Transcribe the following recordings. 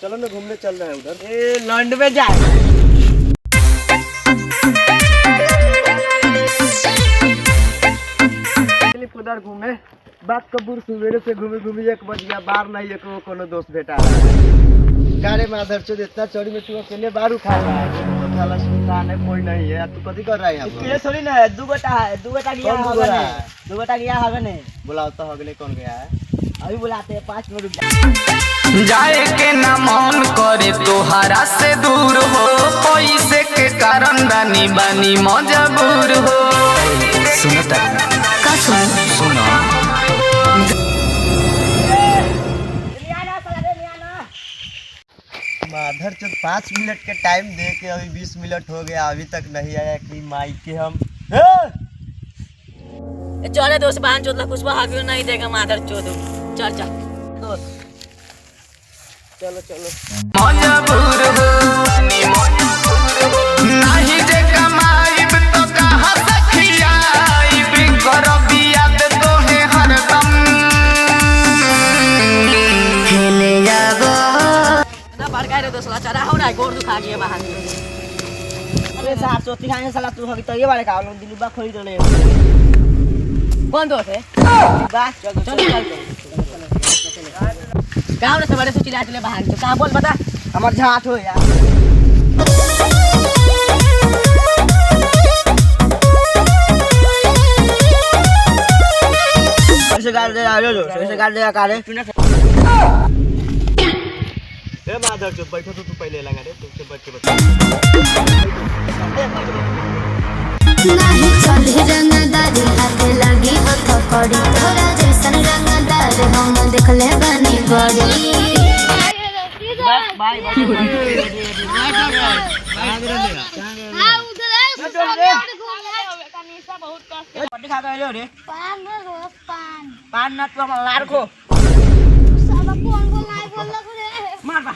चलो ना घूमने चल रहे हैं उधर। ए लंड में जाए। उधर घूमे बात कबूर सवेरे से घूमे घूमे 1 बज गया, बार नहीं एक कोनो दोस्त बेटा गारे माधर चोद इतना चोरी में तू अकेले बार उठा रहा है, तो साला सुल्तान है कोई नहीं है, तू कथी कर रहा है यहाँ पर? ये थोड़ी ना है, दू गोटा गया हगने, 2 गोटा गया हगने। बुलाओ तो हगने कौन गया है? अभी बुलाते हैं, 5 मिनट रुक जा। जाए के ना मन करे तोहरा से दूर हो, पैसे के कारण रानी बानी मजबूर हो। सुनता का सुनो माधर चोद 5 मिनट के टाइम दे के अभी 20 मिनट हो गया, अभी तक नहीं आया कि माई के हम चल दोस्त बहन चोदला पुष्पा हाकियो नहीं देगा माधर चोद। चल चल दोस्त चलो चलो मजबूर हो, नहीं जे कमाईब तो कहाँ से खियाईब, करब याद तोहे हरदम खेले जाबो ना बड़का रे दोस्त चरा हो ना गोर दुखा गया बहन। अरे साथ सोती खाने साला तू हगी तो ये वाले का लोग दिलुबा खरीद ले। कौन दोस्त है? बा चल चल गाँव से बड़े से चिल्ला चले बहन। तो कहाँ बोल बता। हमर झाट हो यार। ऐसे गाल दे आ लो, ऐसे गाल दे का रे। ए माधर चोद बैठो तो तू पहले लगा रे, तुमसे बैठ के बता। नहीं चली रंगदारी हाथ लगी हथ कड़ी, तोरा जैसन रंगदार हम देखले बनी बड़ी। बाय खा के लो रे। पान ना तू हम लार को मार बा।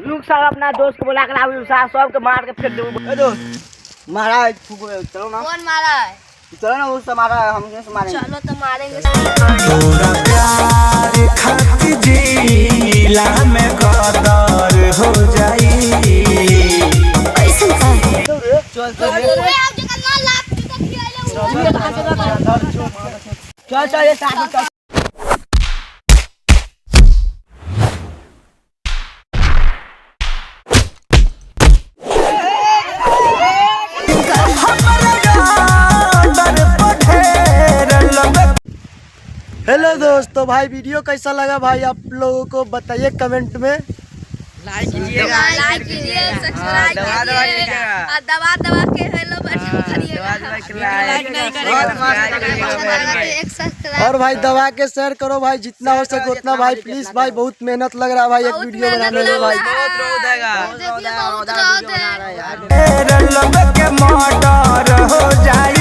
लोग साहब अपना दोस्त को बुला कर लाओ, सब के मार के फेंक दो। ए दोस्त मारा है, चलो ना। कौन मारा है? चलो ना, उससे मारा है, हम कैसे मारेंगे? चलो तो मारेंगे। तोरा प्यार खातिर जिला में कदर हो जाई। कैसे का? चल चल चल चल ये साथ चल। हेलो दोस्तों, भाई वीडियो कैसा लगा भाई आप लोगों को बताइए कमेंट में। लाइक कीजिएगा, लाइक कीजिए, सब्सक्राइब कीजिए और दबा दबा के हेलो बटन करिएगा। लाइक नहीं करेगा एक सब्सक्राइब और भाई दबा के शेयर करो भाई, जितना हो सके उतना भाई प्लीज भाई, बहुत मेहनत लग रहा है भाई एक वीडियो बनाने में भाई। बहुत मर्डर हो जाई।